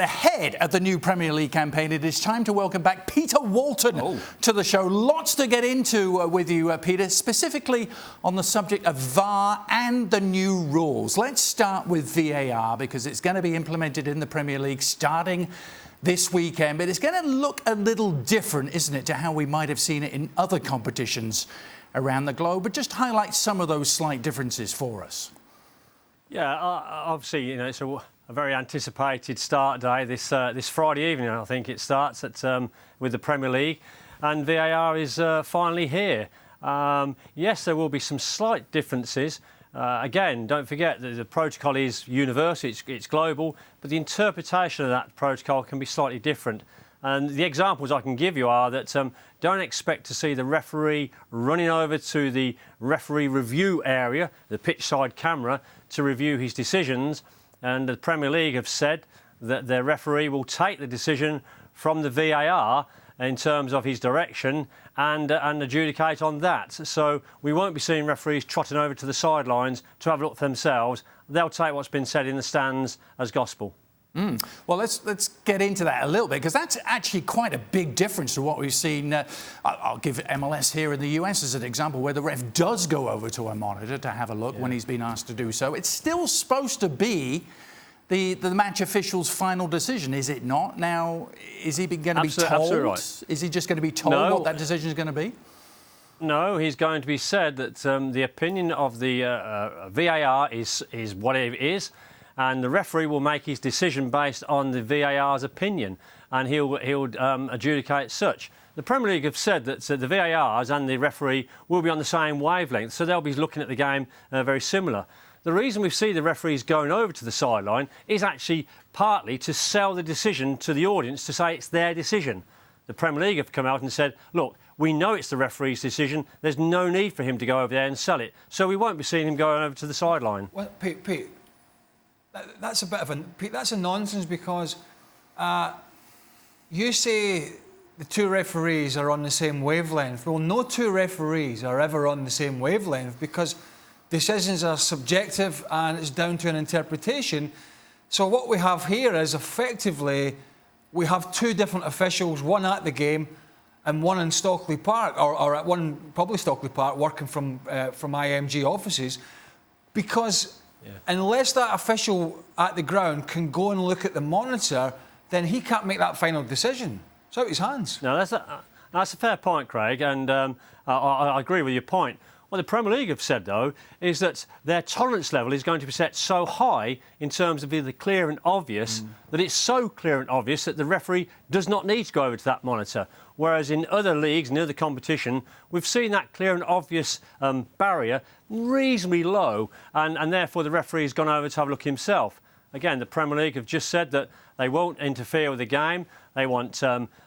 Ahead of the new Premier League campaign, it is time to welcome back Peter Walton to the show. Lots to get into with you, Peter, specifically on the subject of VAR and the new rules. Let's start with VAR because it's going to be implemented in the Premier League starting this weekend, but it's going to look a little different, isn't it, to how we might have seen it in other competitions around the globe. But just highlight some of those slight differences for us. Yeah, obviously, you know, it's a very anticipated start day this Friday evening. I think it starts with the Premier League, and VAR is finally here. Yes, there will be some slight differences. Again, don't forget that the protocol is universal, it's global, but the interpretation of that protocol can be slightly different. And the examples I can give you are that don't expect to see the referee running over to the referee review area, the pitch side camera, to review his decisions. And the Premier League have said that their referee will take the decision from the VAR in terms of his direction and adjudicate on that. So we won't be seeing referees trotting over to the sidelines to have a look for themselves. They'll take what's been said in the stands as gospel. Well, let's get into that a little bit, because that's actually quite a big difference to what we've seen. I'll give MLS here in the US as an example, where the ref does go over to a monitor to have a look when he's been asked to do so. It's still supposed to be the match official's final decision, is it not? Now, is he going to be told? Absolutely right. Is he just going to be told what that decision is going to be? No, he's going to be said that the opinion of the VAR is what it is. And the referee will make his decision based on the VAR's opinion, and he'll adjudicate such. The Premier League have said that the VARs and the referee will be on the same wavelength, so they'll be looking at the game very similar. The reason we see the referees going over to the sideline is actually partly to sell the decision to the audience, to say it's their decision. The Premier League have come out and said, look, we know it's the referee's decision, there's no need for him to go over there and sell it, so we won't be seeing him going over to the sideline. Well, Pete, that's a bit of that's a nonsense, because you say the two referees are on the same wavelength. Well, no two referees are ever on the same wavelength, because decisions are subjective and it's down to an interpretation. So what we have here is effectively we have two different officials, one at the game and one in Stockley Park, or at one probably Stockley Park, working from IMG offices, because unless that official at the ground can go and look at the monitor, then he can't make that final decision. It's out his hands. No, that's a fair point, Craig, and I agree with your point. What the Premier League have said, though, is that their tolerance level is going to be set so high in terms of the clear and obvious that it's so clear and obvious that the referee does not need to go over to that monitor. Whereas in other leagues and other competition, we've seen that clear and obvious barrier reasonably low, and therefore the referee's gone over to have a look himself. Again, the Premier League have just said that they won't interfere with the game. They want,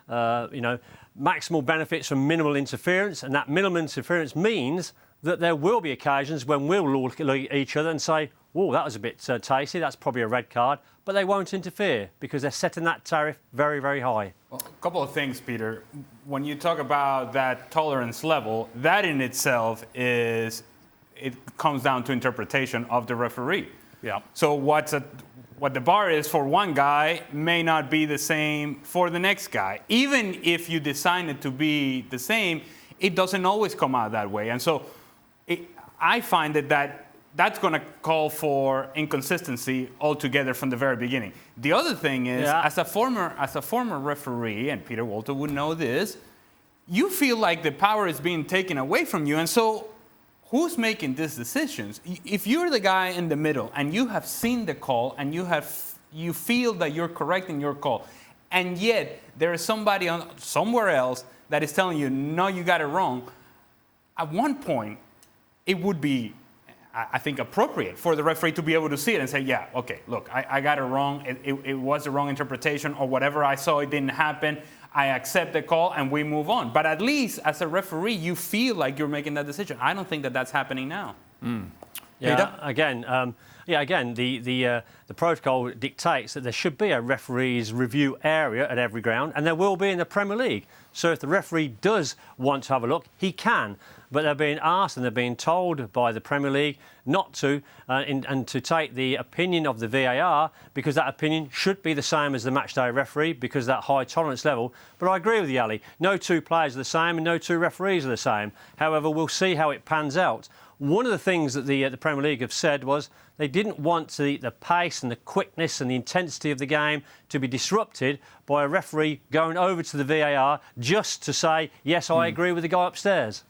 maximal benefits from minimal interference, and that minimal interference means that there will be occasions when we'll look at each other and say, whoa, that was a bit tasty, that's probably a red card, but they won't interfere because they're setting that tariff very, very high. Well, a couple of things, Peter. When you talk about that tolerance level, that in itself it comes down to interpretation of the referee. Yeah. So what the bar is for one guy may not be the same for the next guy. Even if you design it to be the same, it doesn't always come out that way. And so I find that's going to call for inconsistency altogether from the very beginning. The other thing is, as a former referee, and Peter Walton would know this, you feel like the power is being taken away from you. And so who's making these decisions? If you're the guy in the middle and you have seen the call and you feel that you're correct in your call, and yet there is somebody somewhere else that is telling you, no, you got it wrong, at one point, it would be, I think, appropriate for the referee to be able to see it and say, yeah, okay, look, I got it wrong. It was the wrong interpretation, or whatever I saw, it didn't happen. I accept the call and we move on. But at least as a referee, you feel like you're making that decision. I don't think that that's happening now. Peter? Again, the protocol dictates that there should be a referees review area at every ground, and there will be in the Premier League. So if the referee does want to have a look, he can. But they're being asked and they're being told by the Premier League not to, and to take the opinion of the VAR, because that opinion should be the same as the matchday referee, because of that high tolerance level. But I agree with you, Ali. No two players are the same and no two referees are the same. However, we'll see how it pans out. One of the things that the Premier League have said was they didn't want the pace and the quickness and the intensity of the game to be disrupted by a referee going over to the VAR just to say, yes, I agree with the guy upstairs.